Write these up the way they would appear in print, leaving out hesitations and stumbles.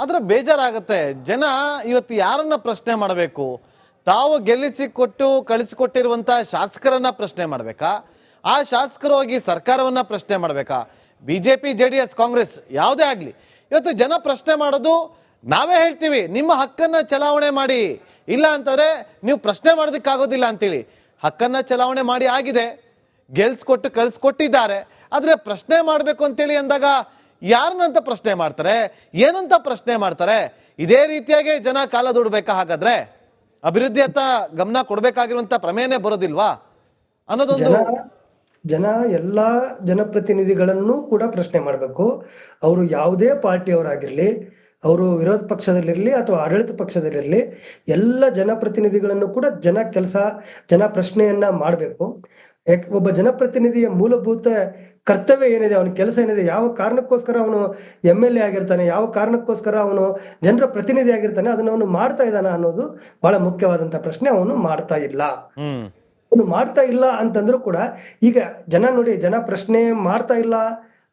ಆದ್ರೆ ಬೇಜಾರಾಗತ್ತೆ. ಜನ ಇವತ್ತು ಯಾರನ್ನ ಪ್ರಶ್ನೆ ಮಾಡಬೇಕು? ತಾವು ಗೆಲ್ಲಿಸಿಕೊಟ್ಟು ಕಳಿಸಿಕೊಟ್ಟಿರುವಂತ ಶಾಸಕರನ್ನ ಪ್ರಶ್ನೆ ಮಾಡ್ಬೇಕಾ? ಆ ಶಾಸಕರು ಹೋಗಿ ಸರ್ಕಾರವನ್ನ ಪ್ರಶ್ನೆ ಮಾಡ್ಬೇಕಾ? ಬಿಜೆಪಿ, ಜೆಡಿಎಸ್, ಕಾಂಗ್ರೆಸ್ ಯಾವುದೇ ಆಗ್ಲಿ, ಇವತ್ತು ಜನ ಪ್ರಶ್ನೆ ಮಾಡೋದು ನಾವೇ ಹೇಳ್ತೀವಿ, ನಿಮ್ಮ ಹಕ್ಕನ್ನ ಚಲಾವಣೆ ಮಾಡಿ, ಇಲ್ಲ ಅಂತಂದ್ರೆ ನೀವು ಪ್ರಶ್ನೆ ಮಾಡೋದಕ್ಕಾಗೋದಿಲ್ಲ ಅಂತೇಳಿ. ಹಕ್ಕನ್ನ ಚಲಾವಣೆ ಮಾಡಿ ಆಗಿದೆ, ಗೆಲ್ಸ್ಕೊಟ್ಟು ಕಳಿಸ್ಕೊಟ್ಟಿದ್ದಾರೆ. ಆದ್ರೆ ಪ್ರಶ್ನೆ ಮಾಡಬೇಕು ಅಂತೇಳಿ ಅಂದಾಗ ಯಾರನ್ನಂತ ಪ್ರಶ್ನೆ ಮಾಡ್ತಾರೆ, ಏನಂತ ಪ್ರಶ್ನೆ ಮಾಡ್ತಾರೆ? ಇದೇ ರೀತಿಯಾಗಿ ಜನ ಕಾಲ ದುಡ್ಬೇಕಾ? ಹಾಗಾದ್ರೆ ಅಭಿವೃದ್ಧಿ ಅಂತ ಗಮನ ಕೊಡ್ಬೇಕಾಗಿರುವಂತ ಪ್ರಮೇಯನೇ ಬರೋದಿಲ್ವಾ ಅನ್ನೋದೊಂದು. ಜನ ಎಲ್ಲಾ ಜನಪ್ರತಿನಿಧಿಗಳನ್ನು ಕೂಡ ಪ್ರಶ್ನೆ ಮಾಡಬೇಕು. ಅವರು ಯಾವುದೇ ಪಾರ್ಟಿಯವರಾಗಿರ್ಲಿ, ಅವರು ವಿರೋಧ ಪಕ್ಷದಲ್ಲಿರಲಿ ಅಥವಾ ಆಡಳಿತ ಪಕ್ಷದಲ್ಲಿರಲಿ, ಎಲ್ಲ ಜನಪ್ರತಿನಿಧಿಗಳನ್ನು ಕೂಡ ಜನ ಪ್ರಶ್ನೆಯನ್ನ ಮಾಡಬೇಕು. ಒಬ್ಬ ಜನಪ್ರತಿನಿಧಿಯ ಮೂಲಭೂತ ಕರ್ತವ್ಯ ಏನಿದೆ, ಅವನ ಕೆಲಸ ಏನಿದೆ, ಯಾವ ಕಾರಣಕ್ಕೋಸ್ಕರ ಅವನು MLA ಆಗಿರ್ತಾನೆ, ಯಾವ ಕಾರಣಕ್ಕೋಸ್ಕರ ಅವನು ಜನರ ಪ್ರತಿನಿಧಿ ಆಗಿರ್ತಾನೆ, ಅದನ್ನ ಅವನು ಮಾಡ್ತಾ ಇದ್ದಾನ ಅನ್ನೋದು ಬಹಳ ಮುಖ್ಯವಾದಂತ ಪ್ರಶ್ನೆ. ಅವನು ಮಾಡ್ತಾ ಇಲ್ಲ. ಅವನು ಮಾಡ್ತಾ ಇಲ್ಲ ಅಂತಂದ್ರೂ ಕೂಡ ಈಗ ಜನ ನೋಡಿ, ಜನ ಪ್ರಶ್ನೆ ಮಾಡ್ತಾ ಇಲ್ಲ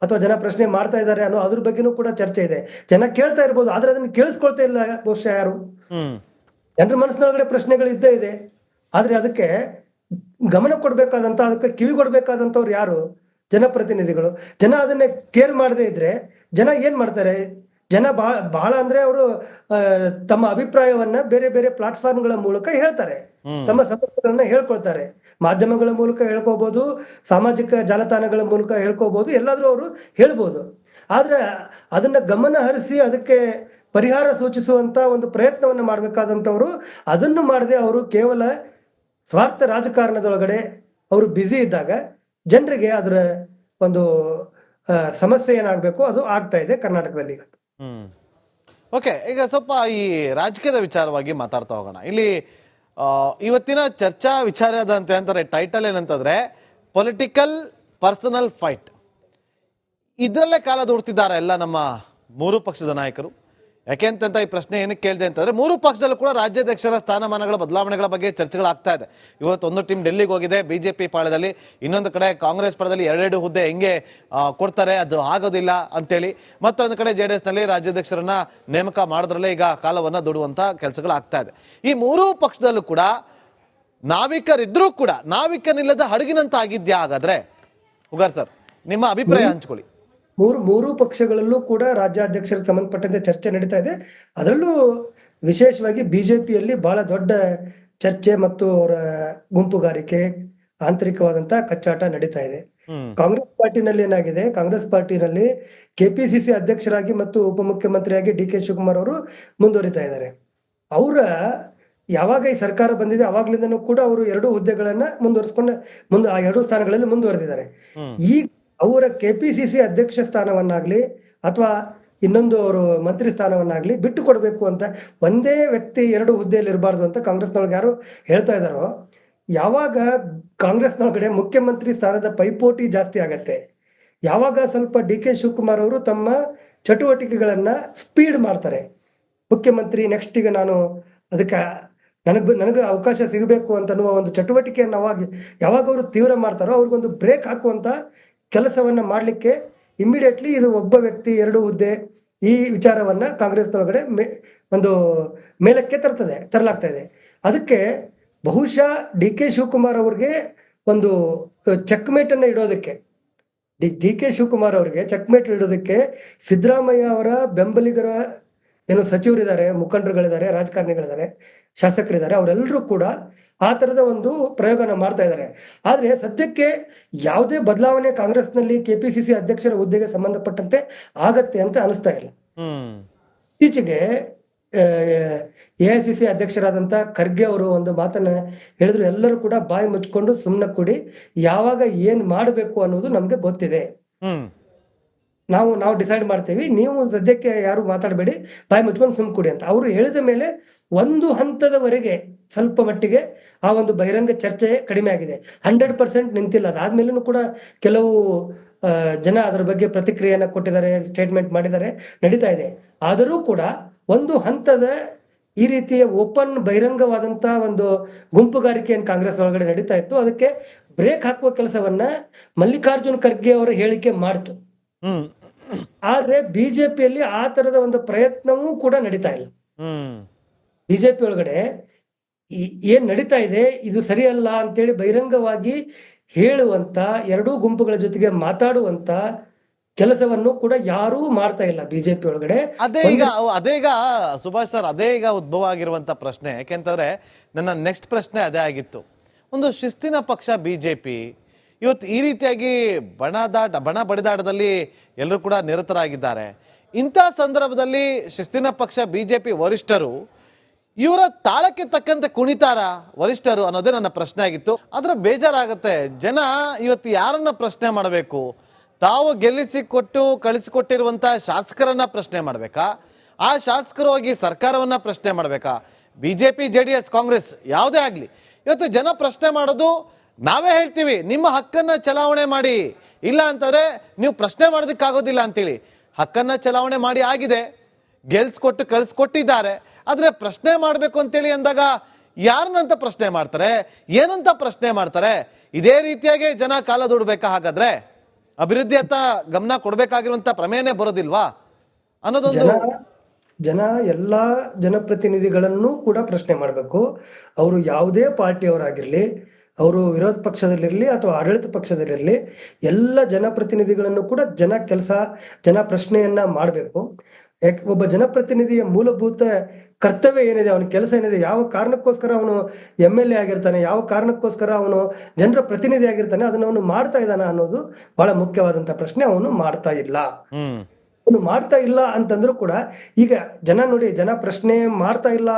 ಅಥವಾ ಜನ ಪ್ರಶ್ನೆ ಮಾಡ್ತಾ ಇದ್ದಾರೆ ಅನ್ನೋ ಅದ್ರ ಬಗ್ಗೆನೂ ಕೂಡ ಚರ್ಚೆ ಇದೆ. ಜನ ಕೇಳ್ತಾ ಇರ್ಬೋದು, ಆದ್ರೆ ಅದನ್ನ ಕೇಳಿಸ್ಕೊಳ್ತಾ ಇಲ್ಲ ಬಹುಶಃ ಯಾರು. ಜನರ ಮನಸ್ಸಿನೊಳಗಡೆ ಪ್ರಶ್ನೆಗಳು ಇದ್ದೇ ಇದೆ, ಆದ್ರೆ ಅದಕ್ಕೆ ಗಮನ ಕೊಡ್ಬೇಕಾದಂತ, ಅದಕ್ಕೆ ಕಿವಿ ಕೊಡ್ಬೇಕಾದಂತವ್ರು ಯಾರು? ಜನಪ್ರತಿನಿಧಿಗಳು. ಜನ ಅದನ್ನೇ ಕೇರ್ ಮಾಡದೇ ಇದ್ರೆ ಜನ ಏನ್ ಮಾಡ್ತಾರೆ? ಜನ ಬಹಳ ಅಂದ್ರೆ ಅವರು ತಮ್ಮ ಅಭಿಪ್ರಾಯವನ್ನ ಬೇರೆ ಬೇರೆ ಪ್ಲಾಟ್ಫಾರ್ಮ್ಗಳ ಮೂಲಕ ಹೇಳ್ತಾರೆ, ತಮ್ಮ ಸಮಸ್ಯೆಗಳನ್ನ ಹೇಳ್ಕೊಳ್ತಾರೆ. ಮಾಧ್ಯಮಗಳ ಮೂಲಕ ಹೇಳ್ಕೋಬಹುದು, ಸಾಮಾಜಿಕ ಜಾಲತಾಣಗಳ ಮೂಲಕ ಹೇಳ್ಕೋಬಹುದು, ಎಲ್ಲಾದ್ರೂ ಅವರು ಹೇಳ್ಬೋದು. ಆದ್ರೆ ಅದನ್ನ ಗಮನ ಹರಿಸಿ ಅದಕ್ಕೆ ಪರಿಹಾರ ಸೂಚಿಸುವಂತ ಒಂದು ಪ್ರಯತ್ನವನ್ನ ಮಾಡ್ಬೇಕಾದಂತವ್ರು ಅದನ್ನು ಮಾಡದೆ ಅವರು ಕೇವಲ ಸ್ವಾರ್ಥ ರಾಜಕಾರಣದೊಳಗಡೆ ಅವರು ಬ್ಯುಸಿ ಇದ್ದಾಗ ಜನರಿಗೆ ಅದರ ಒಂದು ಸಮಸ್ಯೆ ಏನಾಗಬೇಕು ಅದು ಆಗ್ತಾ ಇದೆ ಕರ್ನಾಟಕದಲ್ಲಿ. ಓಕೆ, ಈಗ ಸ್ವಲ್ಪ ಈ ರಾಜಕೀಯದ ವಿಚಾರವಾಗಿ ಮಾತಾಡ್ತಾ ಹೋಗೋಣ. ಇಲ್ಲಿ ಇವತ್ತಿನ ಚರ್ಚಾ ವಿಚಾರ ಅದಂತೆ ಅಂತಾರೆ, ಟೈಟಲ್ ಏನಂತಂದ್ರೆ ಪೊಲಿಟಿಕಲ್ ಪರ್ಸನಲ್ ಫೈಟ್. ಇದ್ರಲ್ಲೇ ಕಾಲ ದೂಡ್ತಿದ್ದಾರೆ ಎಲ್ಲ ನಮ್ಮ ಮೂರು ಪಕ್ಷದ ನಾಯಕರು. ಯಾಕೆಂತ ಈ ಪ್ರಶ್ನೆ ಏನಕ್ಕೆ ಕೇಳಿದೆ ಅಂತಂದ್ರೆ, ಮೂರು ಪಕ್ಷದಲ್ಲೂ ಕೂಡ ರಾಜ್ಯಾಧ್ಯಕ್ಷರ ಸ್ಥಾನಮಾನಗಳ ಬದಲಾವಣೆಗಳ ಬಗ್ಗೆ ಚರ್ಚೆಗಳಾಗ್ತಾ ಇದೆ. ಇವತ್ತು ಒಂದು ಟೀಮ್ ಡೆಲ್ಲಿಗೆ ಹೋಗಿದೆ ಬಿಜೆಪಿ ಪಾಳದಲ್ಲಿ, ಇನ್ನೊಂದು ಕಡೆ ಕಾಂಗ್ರೆಸ್ ಪಾಳದಲ್ಲಿ ಎರಡೆರಡು ಹುದ್ದೆ ಹೆಂಗೆ ಕೊಡ್ತಾರೆ, ಅದು ಆಗೋದಿಲ್ಲ ಅಂತೇಳಿ. ಮತ್ತೊಂದು ಕಡೆ JDS ನಲ್ಲಿ ರಾಜ್ಯಾಧ್ಯಕ್ಷರನ್ನ ನೇಮಕ ಮಾಡೋದ್ರಲ್ಲೇ ಈಗ ಕಾಲವನ್ನ ದುಡುವಂತ ಕೆಲಸಗಳಾಗ್ತಾ ಇದೆ. ಈ ಮೂರೂ ಪಕ್ಷದಲ್ಲೂ ಕೂಡ ನಾವಿಕರಿದ್ರೂ ಕೂಡ ನಾವಿಕನಿಲ್ಲದ ಹಡಗಿನಂತ ಆಗಿದ್ಯಾ ಹಾಗಾದ್ರೆ? ಹುಗಾರ್ ಸರ್, ನಿಮ್ಮ ಅಭಿಪ್ರಾಯ ಹಂಚ್ಕೊಳ್ಳಿ. ಮೂರು ಪಕ್ಷಗಳಲ್ಲೂ ಕೂಡ ರಾಜ್ಯಾಧ್ಯಕ್ಷರಿಗೆ ಸಂಬಂಧಪಟ್ಟಂತೆ ಚರ್ಚೆ ನಡೀತಾ ಇದೆ. ಅದರಲ್ಲೂ ವಿಶೇಷವಾಗಿ ಬಿಜೆಪಿಯಲ್ಲಿ ಬಹಳ ದೊಡ್ಡ ಚರ್ಚೆ ಮತ್ತು ಅವರ ಗುಂಪುಗಾರಿಕೆ, ಆಂತರಿಕವಾದಂತ ಕಚ್ಚಾಟ ನಡೀತಾ ಇದೆ. ಕಾಂಗ್ರೆಸ್ ಪಾರ್ಟಿನಲ್ಲಿ ಏನಾಗಿದೆ, ಕಾಂಗ್ರೆಸ್ ಪಾರ್ಟಿನಲ್ಲಿ KPCC ಅಧ್ಯಕ್ಷರಾಗಿ ಮತ್ತು ಉಪಮುಖ್ಯಮಂತ್ರಿಯಾಗಿ DK ಶಿವಕುಮಾರ್ ಅವರು ಮುಂದುವರಿತಾ ಇದ್ದಾರೆ. ಅವರ ಯಾವಾಗ ಈ ಸರ್ಕಾರ ಬಂದಿದೆ ಅವಾಗ್ಲಿಂದನೂ ಕೂಡ ಅವರು 2 ಹುದ್ದೆಗಳನ್ನ ಮುಂದೆ ಆ 2 ಸ್ಥಾನಗಳಲ್ಲಿ ಮುಂದುವರೆದಿದ್ದಾರೆ. ಈ ಅವರ KPCC ಅಧ್ಯಕ್ಷ ಸ್ಥಾನವನ್ನಾಗ್ಲಿ ಅಥವಾ ಇನ್ನೊಂದು ಅವರು ಮಂತ್ರಿ ಸ್ಥಾನವನ್ನಾಗ್ಲಿ ಬಿಟ್ಟು ಕೊಡಬೇಕು ಅಂತ, ಒಂದೇ ವ್ಯಕ್ತಿ 2 ಹುದ್ದೆಯಲ್ಲಿ ಇರಬಾರ್ದು ಅಂತ ಕಾಂಗ್ರೆಸ್ನೊಳಗೆ ಯಾರು ಹೇಳ್ತಾ ಇದ್ದಾರೋ, ಯಾವಾಗ ಕಾಂಗ್ರೆಸ್ನೊಳಗಡೆ ಮುಖ್ಯಮಂತ್ರಿ ಸ್ಥಾನದ ಪೈಪೋಟಿ ಜಾಸ್ತಿ ಆಗತ್ತೆ, ಯಾವಾಗ ಸ್ವಲ್ಪ DK ಶಿವಕುಮಾರ್ ಅವರು ತಮ್ಮ ಚಟುವಟಿಕೆಗಳನ್ನ ಸ್ಪೀಡ್ ಮಾಡ್ತಾರೆ, ಮುಖ್ಯಮಂತ್ರಿ ನೆಕ್ಸ್ಟ್ ಈಗ ನಾನು ಅದಕ್ಕೆ ನನಗೆ ಅವಕಾಶ ಸಿಗಬೇಕು ಅಂತ ಅನ್ನುವ ಒಂದು ಚಟುವಟಿಕೆಯನ್ನು ಯಾವಾಗ ಅವರು ತೀವ್ರ ಮಾಡ್ತಾರೋ ಅವ್ರಿಗೊಂದು ಬ್ರೇಕ್ ಹಾಕುವಂತ ಕೆಲಸವನ್ನ ಮಾಡ್ಲಿಕ್ಕೆ ಇಮಿಡಿಯೇಟ್ಲಿ ಇದು ಒಬ್ಬ ವ್ಯಕ್ತಿ 2 ಹುದ್ದೆ ಈ ವಿಚಾರವನ್ನ ಕಾಂಗ್ರೆಸ್ನೊಳಗಡೆ ಒಂದು ಮೇಲಕ್ಕೆ ತರಲಾಗ್ತಾ ಇದೆ. ಅದಕ್ಕೆ ಬಹುಶಃ DK ಶಿವಕುಮಾರ್ ಅವ್ರಿಗೆ ಒಂದು ಚೆಕ್ಮೇಟ್ ಅನ್ನ ಇಡೋದಕ್ಕೆ, DK ಶಿವಕುಮಾರ್ ಅವರಿಗೆ ಚೆಕ್ಮೇಟ್ ಇಡೋದಕ್ಕೆ ಸಿದ್ದರಾಮಯ್ಯ ಅವರ ಬೆಂಬಲಿಗರ ಏನು ಸಚಿವರಿದ್ದಾರೆ, ಮುಖಂಡರುಗಳಿದ್ದಾರೆ, ರಾಜಕಾರಣಿಗಳಿದ್ದಾರೆ, ಶಾಸಕರಿದ್ದಾರೆ, ಅವರೆಲ್ಲರೂ ಕೂಡ ಆ ತರದ ಒಂದು ಪ್ರಯೋಗನ ಮಾಡ್ತಾ ಇದ್ದಾರೆ. ಆದ್ರೆ ಸದ್ಯಕ್ಕೆ ಯಾವುದೇ ಬದಲಾವಣೆ ಕಾಂಗ್ರೆಸ್ನಲ್ಲಿ KPCC ಅಧ್ಯಕ್ಷರ ಹುದ್ದೆಗೆ ಸಂಬಂಧಪಟ್ಟಂತೆ ಆಗತ್ತೆ ಅಂತ ಅನಿಸ್ತಾ ಇಲ್ಲ. ಇತ್ತೀಚೆಗೆ AICC ಅಧ್ಯಕ್ಷರಾದಂತ ಖರ್ಗೆ ಅವರು ಒಂದು ಮಾತನ್ನ ಹೇಳಿದ್ರು, ಎಲ್ಲರೂ ಕೂಡ ಬಾಯಿ ಮುಚ್ಕೊಂಡು ಸುಮ್ಮನೆ ಕೂಡಿ, ಯಾವಾಗ ಏನ್ ಮಾಡಬೇಕು ಅನ್ನೋದು ನಮ್ಗೆ ಗೊತ್ತಿದೆ, ನಾವು ಡಿಸೈಡ್ ಮಾಡ್ತೇವೆ, ನೀವು ಸದ್ಯಕ್ಕೆ ಯಾರು ಮಾತಾಡಬೇಡಿ, ಬಾಯಿ ಮುಚ್ಕೊಂಡು ಸುಮ್ ಕೂಡಿ ಅಂತ ಅವರು ಹೇಳಿದ ಮೇಲೆ ಒಂದು ಹಂತದವರೆಗೆ ಸ್ವಲ್ಪ ಮಟ್ಟಿಗೆ ಆ ಒಂದು ಬಹಿರಂಗ ಚರ್ಚೆ ಕಡಿಮೆ ಆಗಿದೆ. 100% ನಿಂತಿಲ್ಲ. ಅದಾದ್ಮೇಲೂ ಕೂಡ ಕೆಲವು ಜನ ಅದರ ಬಗ್ಗೆ ಪ್ರತಿಕ್ರಿಯೆಯನ್ನ ಕೊಟ್ಟಿದ್ದಾರೆ, ಸ್ಟೇಟ್ಮೆಂಟ್ ಮಾಡಿದ್ದಾರೆ, ನಡೀತಾ ಇದೆ. ಆದರೂ ಕೂಡ ಒಂದು ಹಂತದ ಈ ರೀತಿಯ ಓಪನ್ ಬಹಿರಂಗವಾದಂತ ಒಂದು ಗುಂಪುಗಾರಿಕೆಯನ್ನು ಕಾಂಗ್ರೆಸ್ ಒಳಗಡೆ ನಡೀತಾ ಇತ್ತು. ಅದಕ್ಕೆ ಬ್ರೇಕ್ ಹಾಕುವ ಕೆಲಸವನ್ನ ಮಲ್ಲಿಕಾರ್ಜುನ್ ಖರ್ಗೆ ಅವರ ಹೇಳಿಕೆ ಮಾಡ್ತು. ಆದ್ರೆ ಬಿಜೆಪಿಯಲ್ಲಿ ಆ ತರದ ಒಂದು ಪ್ರಯತ್ನವೂ ಕೂಡ ನಡೀತಾ ಇಲ್ಲ. ಹ್ಮ್ ಬಿಜೆಪಿ ಒಳಗಡೆ ಏನ್ ನಡೀತಾ ಇದೆ ಇದು ಸರಿಯಲ್ಲ ಅಂತೇಳಿ ಬಹಿರಂಗವಾಗಿ ಹೇಳುವಂತ, ಎರಡೂ ಗುಂಪುಗಳ ಜೊತೆಗೆ ಮಾತಾಡುವಂತ ಕೆಲಸವನ್ನು ಕೂಡ ಯಾರೂ ಮಾಡ್ತಾ ಇಲ್ಲ ಬಿಜೆಪಿ ಒಳಗಡೆ. ಅದೇ ಈಗ ಸುಭಾಷ್ ಸರ್, ಅದೇ ಈಗ ಉದ್ಭವ ಆಗಿರುವಂತ ಪ್ರಶ್ನೆ. ಯಾಕೆಂತಂದ್ರೆ ನನ್ನ ನೆಕ್ಸ್ಟ್ ಪ್ರಶ್ನೆ ಅದೇ ಆಗಿತ್ತು. ಒಂದು ಶಿಸ್ತಿನ ಪಕ್ಷ ಬಿಜೆಪಿ ಇವತ್ತು ಈ ರೀತಿಯಾಗಿ ಬಣ ಬಡಿದಾಟದಲ್ಲಿ ಎಲ್ಲರೂ ಕೂಡ ನಿರತರಾಗಿದ್ದಾರೆ. ಇಂಥ ಸಂದರ್ಭದಲ್ಲಿ ಶಿಸ್ತಿನ ಪಕ್ಷ ಬಿಜೆಪಿ ವರಿಷ್ಠರು ಇವರ ತಾಳಕ್ಕೆ ತಕ್ಕಂತೆ ಕುಣಿತಾರ ವರಿಷ್ಠರು ಅನ್ನೋದೇ ನನ್ನ ಪ್ರಶ್ನೆ ಆಗಿತ್ತು. ಆದ್ರೆ ಬೇಜಾರಾಗುತ್ತೆ. ಜನ ಇವತ್ತು ಯಾರನ್ನ ಪ್ರಶ್ನೆ ಮಾಡಬೇಕು? ತಾವು ಕಳಿಸಿಕೊಟ್ಟಿರುವಂತ ಶಾಸಕರನ್ನ ಪ್ರಶ್ನೆ ಮಾಡ್ಬೇಕಾ? ಆ ಶಾಸಕರು ಹೋಗಿ ಸರ್ಕಾರವನ್ನ ಪ್ರಶ್ನೆ ಮಾಡ್ಬೇಕಾ? ಬಿಜೆಪಿ, JDS, ಕಾಂಗ್ರೆಸ್ ಯಾವುದೇ ಆಗ್ಲಿ, ಇವತ್ತು ಜನ ಪ್ರಶ್ನೆ ಮಾಡೋದು ನಾವೇ ಹೇಳ್ತೀವಿ, ನಿಮ್ಮ ಹಕ್ಕನ್ನ ಚಲಾವಣೆ ಮಾಡಿ, ಇಲ್ಲ ಅಂತಂದ್ರೆ ನೀವು ಪ್ರಶ್ನೆ ಮಾಡೋದಕ್ಕಾಗೋದಿಲ್ಲ ಅಂತೇಳಿ. ಹಕ್ಕನ್ನ ಚಲಾವಣೆ ಮಾಡಿ ಆಗಿದೆ, ಕಳಿಸ್ಕೊಟ್ಟಿದ್ದಾರೆ. ಆದ್ರೆ ಪ್ರಶ್ನೆ ಮಾಡ್ಬೇಕು ಅಂತೇಳಿ ಅಂದಾಗ ಯಾರನ್ನಂತ ಪ್ರಶ್ನೆ ಮಾಡ್ತಾರೆ, ಏನಂತ ಪ್ರಶ್ನೆ ಮಾಡ್ತಾರೆ? ಇದೇ ರೀತಿಯಾಗಿ ಜನ ಕಾಲ ದುಡ್ಬೇಕಾ? ಹಾಗಾದ್ರೆ ಅಭಿವೃದ್ಧಿ ಅಂತ ಗಮನ ಕೊಡ್ಬೇಕಾಗಿರುವಂತ ಪ್ರಮೇಯನೇ ಬರೋದಿಲ್ವಾ ಅನ್ನೋದೊಂದು. ಜನ ಎಲ್ಲಾ ಜನಪ್ರತಿನಿಧಿಗಳನ್ನು ಕೂಡ ಪ್ರಶ್ನೆ ಮಾಡಬೇಕು. ಅವರು ಯಾವುದೇ ಪಾರ್ಟಿಯವರಾಗಿರ್ಲಿ, ಅವರು ವಿರೋಧ ಪಕ್ಷದಲ್ಲಿರಲಿ ಅಥವಾ ಆಡಳಿತ ಪಕ್ಷದಲ್ಲಿರಲಿ, ಎಲ್ಲ ಜನಪ್ರತಿನಿಧಿಗಳನ್ನು ಕೂಡ ಜನ ಪ್ರಶ್ನೆಯನ್ನ ಮಾಡಬೇಕು. ಒಬ್ಬ ಜನಪ್ರತಿನಿಧಿಯ ಮೂಲಭೂತ ಕರ್ತವ್ಯ ಏನಿದೆ, ಅವನ ಕೆಲಸ ಏನಿದೆ, ಯಾವ ಕಾರಣಕ್ಕೋಸ್ಕರ ಅವನು MLA ಆಗಿರ್ತಾನೆ, ಯಾವ ಕಾರಣಕ್ಕೋಸ್ಕರ ಅವನು ಜನರ ಪ್ರತಿನಿಧಿ ಆಗಿರ್ತಾನೆ, ಅದನ್ನ ಅವನು ಮಾಡ್ತಾ ಇದ್ದಾನ ಅನ್ನೋದು ಬಹಳ ಮುಖ್ಯವಾದಂತ ಪ್ರಶ್ನೆ. ಅವನು ಮಾಡ್ತಾ ಇಲ್ಲ ಅಂತಂದ್ರೂ ಕೂಡ ಈಗ ಜನ ಪ್ರಶ್ನೆ ಮಾಡ್ತಾ ಇಲ್ಲ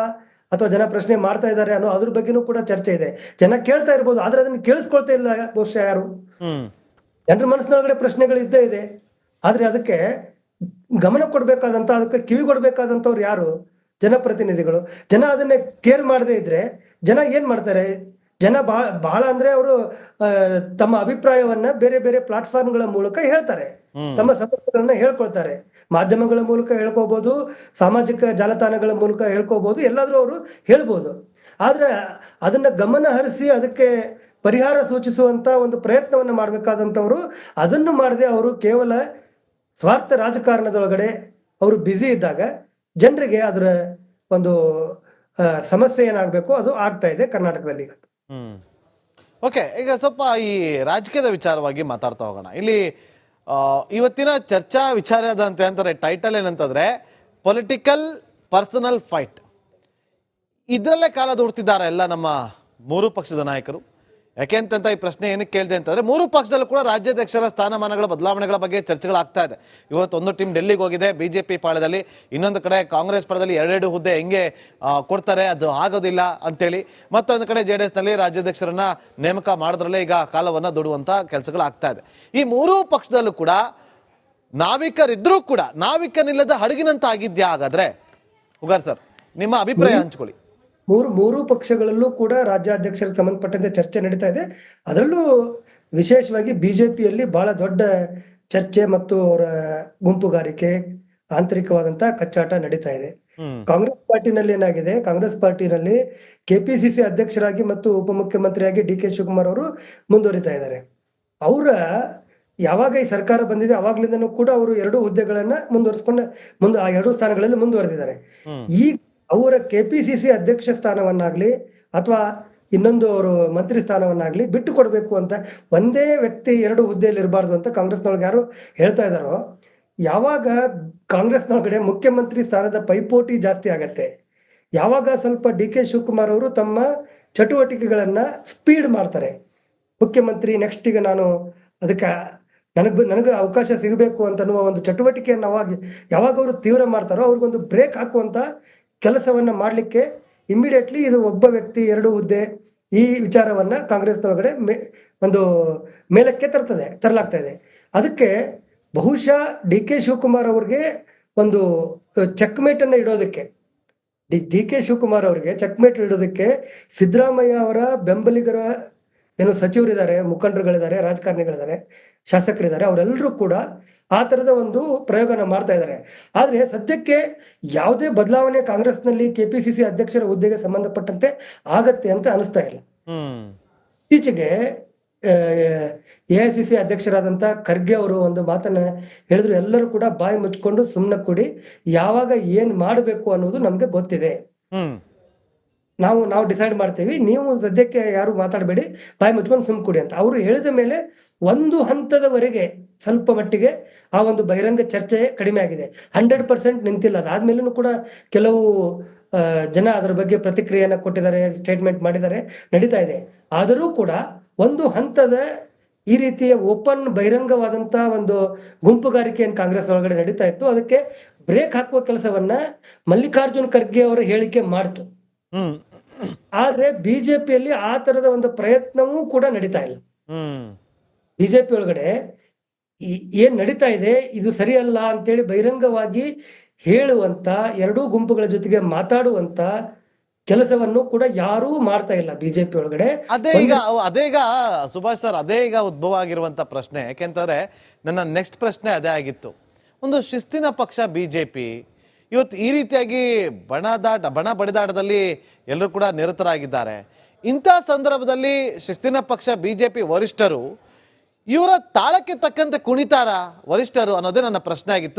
ಅಥವಾ ಜನ ಪ್ರಶ್ನೆ ಮಾಡ್ತಾ ಇದ್ದಾರೆ ಅನ್ನೋ ಅದ್ರ ಬಗ್ಗೆನೂ ಕೂಡ ಚರ್ಚೆ ಇದೆ. ಜನ ಕೇಳ್ತಾ ಇರ್ಬೋದು, ಆದ್ರೆ ಅದನ್ನ ಕೇಳಿಸ್ಕೊಳ್ತಾ ಇಲ್ಲ ಬಹುಶಃ ಯಾರು. ಜನರ ಮನಸ್ಸಿನೊಳಗಡೆ ಪ್ರಶ್ನೆಗಳು ಇದ್ದೇ ಇದೆ, ಆದ್ರೆ ಅದಕ್ಕೆ ಗಮನ ಕೊಡ್ಬೇಕಾದಂತ, ಅದಕ್ಕೆ ಕಿವಿ ಕೊಡ್ಬೇಕಾದಂತವ್ರು ಯಾರು? ಜನಪ್ರತಿನಿಧಿಗಳು. ಜನ ಅದನ್ನೇ ಕೇರ್ ಮಾಡದೇ ಇದ್ರೆ ಜನ ಏನ್ ಮಾಡ್ತಾರೆ? ಜನ ಬಹಳ ಅಂದ್ರೆ ಅವರು ತಮ್ಮ ಅಭಿಪ್ರಾಯವನ್ನ ಬೇರೆ ಬೇರೆ ಪ್ಲಾಟ್ಫಾರ್ಮ್ಗಳ ಮೂಲಕ ಹೇಳ್ತಾರೆ, ತಮ್ಮ ಸಮಸ್ಯೆಗಳನ್ನ ಹೇಳ್ಕೊಳ್ತಾರೆ. ಮಾಧ್ಯಮಗಳ ಮೂಲಕ ಹೇಳ್ಕೋಬಹುದು, ಸಾಮಾಜಿಕ ಜಾಲತಾಣಗಳ ಮೂಲಕ ಹೇಳ್ಕೋಬಹುದು, ಎಲ್ಲಾದ್ರೂ ಅವರು ಹೇಳ್ಬೋದು. ಆದ್ರೆ ಅದನ್ನ ಗಮನ ಹರಿಸಿ ಅದಕ್ಕೆ ಪರಿಹಾರ ಸೂಚಿಸುವಂತ ಒಂದು ಪ್ರಯತ್ನವನ್ನ ಮಾಡ್ಬೇಕಾದಂತವ್ರು ಅದನ್ನು ಮಾಡದೆ ಅವರು ಕೇವಲ ಸ್ವಾರ್ಥ ರಾಜಕಾರಣದೊಳಗಡೆ ಅವರು ಬ್ಯುಸಿ ಇದ್ದಾಗ ಜನರಿಗೆ ಅದರ ಒಂದು ಸಮಸ್ಯೆ ಏನಾಗಬೇಕು ಅದು ಆಗ್ತಾ ಇದೆ ಕರ್ನಾಟಕದಲ್ಲಿ. ಓಕೆ, ಈಗ ಸ್ವಲ್ಪ ಈ ರಾಜಕೀಯದ ವಿಚಾರವಾಗಿ ಮಾತಾಡ್ತಾ ಹೋಗೋಣ. ಇಲ್ಲಿ ಇವತ್ತಿನ ಚರ್ಚಾ ವಿಚಾರದಂತೆ ಅಂತಾರೆ ಟೈಟಲ್ ಏನಂತಂದ್ರೆ ಪೊಲಿಟಿಕಲ್ ಪರ್ಸನಲ್ ಫೈಟ್. ಇದ್ರಲ್ಲೇ ಕಾಲ ದೂಡ್ತಿದ್ದಾರೆ ಎಲ್ಲ ನಮ್ಮ ಮೂರು ಪಕ್ಷದ ನಾಯಕರು. ಯಾಕೆಂತ ಈ ಪ್ರಶ್ನೆ ಏನಕ್ಕೆ ಕೇಳಿದೆ ಅಂತಂದ್ರೆ, ಮೂರು ಪಕ್ಷದಲ್ಲೂ ಕೂಡ ರಾಜ್ಯಾಧ್ಯಕ್ಷರ ಸ್ಥಾನಮಾನಗಳ ಬದಲಾವಣೆಗಳ ಬಗ್ಗೆ ಚರ್ಚೆಗಳಾಗ್ತಾ ಇದೆ. ಇವತ್ತು ಒಂದು ಟೀಮ್ ಡೆಲ್ಲಿಗೆ ಹೋಗಿದೆ ಬಿಜೆಪಿ ಪಾಳದಲ್ಲಿ, ಇನ್ನೊಂದು ಕಡೆ ಕಾಂಗ್ರೆಸ್ ಪಾಳದಲ್ಲಿ ಎರಡೆರಡು ಹುದ್ದೆ ಹೆಂಗೆ ಕೊಡ್ತಾರೆ, ಅದು ಆಗೋದಿಲ್ಲ ಅಂತೇಳಿ. ಮತ್ತೊಂದು ಕಡೆ JDS ನಲ್ಲಿ ರಾಜ್ಯಾಧ್ಯಕ್ಷರನ್ನ ನೇಮಕ ಮಾಡೋದ್ರಲ್ಲೇ ಈಗ ಕಾಲವನ್ನ ದೊಡುವಂತ ಕೆಲಸಗಳಾಗ್ತಾ ಇದೆ. ಈ ಮೂರೂ ಪಕ್ಷದಲ್ಲೂ ಕೂಡ ನಾವಿಕರಿದ್ರೂ ಕೂಡ ನಾವಿಕನಿಲ್ಲದ ಹಡಗಿನಂತ ಆಗಿದ್ಯಾ ಹಾಗಾದ್ರೆ? ಉಗಾರ್ ಸರ್, ನಿಮ್ಮ ಅಭಿಪ್ರಾಯ ಹಂಚ್ಕೊಳ್ಳಿ. ಮೂರು ಪಕ್ಷಗಳಲ್ಲೂ ಕೂಡ ರಾಜ್ಯಾಧ್ಯಕ್ಷರಿಗೆ ಸಂಬಂಧಪಟ್ಟಂತೆ ಚರ್ಚೆ ನಡೀತಾ ಇದೆ. ಅದರಲ್ಲೂ ವಿಶೇಷವಾಗಿ ಬಿಜೆಪಿಯಲ್ಲಿ ಬಹಳ ದೊಡ್ಡ ಚರ್ಚೆ ಮತ್ತು ಅವರ ಗುಂಪುಗಾರಿಕೆ, ಆಂತರಿಕವಾದಂತ ಕಚ್ಚಾಟ ನಡೀತಾ ಇದೆ. ಕಾಂಗ್ರೆಸ್ ಪಾರ್ಟಿನಲ್ಲಿ ಏನಾಗಿದೆ, ಕಾಂಗ್ರೆಸ್ ಪಾರ್ಟಿನಲ್ಲಿ KPCC ಅಧ್ಯಕ್ಷರಾಗಿ ಮತ್ತು ಉಪಮುಖ್ಯಮಂತ್ರಿಯಾಗಿ DK ಶಿವಕುಮಾರ್ ಅವರು ಮುಂದುವರಿತಾ ಇದ್ದಾರೆ. ಅವರ ಯಾವಾಗ ಈ ಸರ್ಕಾರ ಬಂದಿದೆ ಅವಾಗ್ಲಿಂದನೂ ಕೂಡ ಅವರು ಎರಡು ಹುದ್ದೆಗಳನ್ನ ಮುಂದೆ ಆ ಎರಡು ಸ್ಥಾನಗಳಲ್ಲಿ ಮುಂದುವರೆದಿದ್ದಾರೆ. ಈಗ ಅವರ KPCC ಅಧ್ಯಕ್ಷ ಸ್ಥಾನವನ್ನಾಗ್ಲಿ ಅಥವಾ ಇನ್ನೊಂದು ಅವರು ಮಂತ್ರಿ ಸ್ಥಾನವನ್ನಾಗ್ಲಿ ಬಿಟ್ಟು ಕೊಡಬೇಕು ಅಂತ, ಒಂದೇ ವ್ಯಕ್ತಿ ಎರಡು ಹುದ್ದೆಯಲ್ಲಿ ಇರಬಾರ್ದು ಅಂತ ಕಾಂಗ್ರೆಸ್ನೊಳಗೆ ಯಾರು ಹೇಳ್ತಾ ಇದ್ದಾರೋ, ಯಾವಾಗ ಕಾಂಗ್ರೆಸ್ನೊಳಗಡೆ ಮುಖ್ಯಮಂತ್ರಿ ಸ್ಥಾನದ ಪೈಪೋಟಿ ಜಾಸ್ತಿ ಆಗತ್ತೆ, ಯಾವಾಗ ಸ್ವಲ್ಪ DK ಶಿವಕುಮಾರ್ ಅವರು ತಮ್ಮ ಚಟುವಟಿಕೆಗಳನ್ನ ಸ್ಪೀಡ್ ಮಾಡ್ತಾರೆ, ಮುಖ್ಯಮಂತ್ರಿ ನೆಕ್ಸ್ಟ್ ಈಗ ನಾನು ಅದಕ್ಕೆ ನನಗೆ ಅವಕಾಶ ಸಿಗಬೇಕು ಅಂತ ಅನ್ನುವ ಒಂದು ಚಟುವಟಿಕೆಯನ್ನು ಯಾವಾಗ ಅವರು ತೀವ್ರ ಮಾಡ್ತಾರೋ ಅವ್ರಿಗೊಂದು ಬ್ರೇಕ್ ಹಾಕುವಂತ ಕೆಲಸವನ್ನ ಮಾಡ್ಲಿಕ್ಕೆ ಇಮಿಡಿಯೇಟ್ಲಿ ಇದು ಒಬ್ಬ ವ್ಯಕ್ತಿ ಎರಡು ಹುದ್ದೆ ಈ ವಿಚಾರವನ್ನ ಕಾಂಗ್ರೆಸ್ನೊಳಗಡೆ ಒಂದು ಮೇಲಕ್ಕೆ ತರಲಾಗ್ತಾ ಇದೆ. ಅದಕ್ಕೆ ಬಹುಶಃ DK ಶಿವಕುಮಾರ್ ಅವ್ರಿಗೆ ಒಂದು ಚೆಕ್ಮೇಟ್ ಅನ್ನ ಇಡೋದಕ್ಕೆ, DK ಶಿವಕುಮಾರ್ ಅವರಿಗೆ ಚೆಕ್ಮೇಟ್ ಇಡೋದಕ್ಕೆ ಸಿದ್ದರಾಮಯ್ಯ ಅವರ ಬೆಂಬಲಿಗರ ಏನು ಸಚಿವರಿದ್ದಾರೆ, ಮುಖಂಡರುಗಳಿದ್ದಾರೆ, ರಾಜಕಾರಣಿಗಳಿದ್ದಾರೆ, ಶಾಸಕರಿದ್ದಾರೆ, ಅವರೆಲ್ಲರೂ ಕೂಡ ಆ ತರದ ಒಂದು ಪ್ರಯೋಗನ ಮಾಡ್ತಾ ಇದ್ದಾರೆ. ಆದ್ರೆ ಸದ್ಯಕ್ಕೆ ಯಾವುದೇ ಬದಲಾವಣೆ ಕಾಂಗ್ರೆಸ್ನಲ್ಲಿ KPCC ಅಧ್ಯಕ್ಷರ ಹುದ್ದೆಗೆ ಸಂಬಂಧಪಟ್ಟಂತೆ ಆಗತ್ತೆ ಅಂತ ಅನಿಸ್ತಾ ಇಲ್ಲ. ಇತ್ತೀಚೆಗೆ AICC ಅಧ್ಯಕ್ಷರಾದಂಥ ಖರ್ಗೆ ಅವರು ಒಂದು ಮಾತನ್ನ ಹೇಳಿದ್ರು, ಎಲ್ಲರೂ ಕೂಡ ಬಾಯಿ ಮುಚ್ಕೊಂಡು ಸುಮ್ಮನೆ ಕೂಡಿ, ಯಾವಾಗ ಏನ್ ಮಾಡಬೇಕು ಅನ್ನೋದು ನಮ್ಗೆ ಗೊತ್ತಿದೆ, ಹ್ಮ್ ನಾವು ಡಿಸೈಡ್ ಮಾಡ್ತೀವಿ, ನೀವು ಸದ್ಯಕ್ಕೆ ಯಾರು ಮಾತಾಡಬೇಡಿ, ಬಾಯಿ ಮುಚ್ಕೊಂಡು ಸುಮ್ ಕೂಡಿ ಅಂತ ಅವರು ಹೇಳಿದ ಮೇಲೆ ಒಂದು ಹಂತದವರೆಗೆ ಸ್ವಲ್ಪ ಮಟ್ಟಿಗೆ ಆ ಒಂದು ಬಹಿರಂಗ ಚರ್ಚೆ ಕಡಿಮೆ ಆಗಿದೆ. 100% ನಿಂತಿಲ್ಲ. ಅದಾದ್ಮೇಲೂ ಕೂಡ ಕೆಲವು ಜನ ಅದರ ಬಗ್ಗೆ ಪ್ರತಿಕ್ರಿಯೆಯನ್ನ ಕೊಟ್ಟಿದ್ದಾರೆ, ಸ್ಟೇಟ್ಮೆಂಟ್ ಮಾಡಿದ್ದಾರೆ, ನಡೀತಾ ಇದೆ. ಆದರೂ ಕೂಡ ಒಂದು ಹಂತದ ಈ ರೀತಿಯ ಓಪನ್ ಬಹಿರಂಗವಾದಂತ ಒಂದು ಗುಂಪುಗಾರಿಕೆ ಏನ್ ಕಾಂಗ್ರೆಸ್ ಒಳಗಡೆ ನಡೀತಾ ಇತ್ತು, ಅದಕ್ಕೆ ಬ್ರೇಕ್ ಹಾಕುವ ಕೆಲಸವನ್ನ ಮಲ್ಲಿಕಾರ್ಜುನ್ ಖರ್ಗೆ ಅವರ ಹೇಳಿಕೆ ಮಾಡ್ತು. ಹ್ಮ್ ಆದ್ರೆ ಬಿಜೆಪಿಯಲ್ಲಿ ಆ ತರದ ಒಂದು ಪ್ರಯತ್ನವೂ ಕೂಡ ನಡೀತಾ ಇಲ್ಲ. ಹ್ಮ್ ಬಿಜೆಪಿ ಒಳಗಡೆ ಏನ್ ನಡೀತಾ ಇದೆ ಇದು ಸರಿಯಲ್ಲ ಅಂತೇಳಿ ಬಹಿರಂಗವಾಗಿ ಹೇಳುವಂತ, ಎರಡೂ ಗುಂಪುಗಳ ಜೊತೆಗೆ ಮಾತಾಡುವಂತ ಕೆಲಸವನ್ನು ಕೂಡ ಯಾರೂ ಮಾಡ್ತಾ ಇಲ್ಲ ಬಿಜೆಪಿ ಒಳಗಡೆ. ಅದೇ ಈಗ ಸುಭಾಷ್ ಸರ್, ಅದೇ ಈಗ ಉದ್ಭವ ಆಗಿರುವಂತ ಪ್ರಶ್ನೆ. ಯಾಕೆಂತಂದ್ರೆ ನನ್ನ ನೆಕ್ಸ್ಟ್ ಪ್ರಶ್ನೆ ಅದೇ ಆಗಿತ್ತು. ಒಂದು ಶಿಸ್ತಿನ ಪಕ್ಷ ಬಿಜೆಪಿ ಇವತ್ತು ಈ ರೀತಿಯಾಗಿ ಬಣ ಬಡಿದಾಟದಲ್ಲಿ ಎಲ್ಲರೂ ಕೂಡ ನಿರತರಾಗಿದ್ದಾರೆ. ಇಂಥ ಸಂದರ್ಭದಲ್ಲಿ ಶಿಸ್ತಿನ ಪಕ್ಷ ಬಿಜೆಪಿ ವರಿಷ್ಠರು ಇವರ ತಾಳಕ್ಕೆ ತಕ್ಕಂತೆ ಕುಣಿತಾರ ವರಿಷ್ಠರು ಅನ್ನೋದೇ ನನ್ನ ಪ್ರಶ್ನೆ ಆಗಿತ್ತು.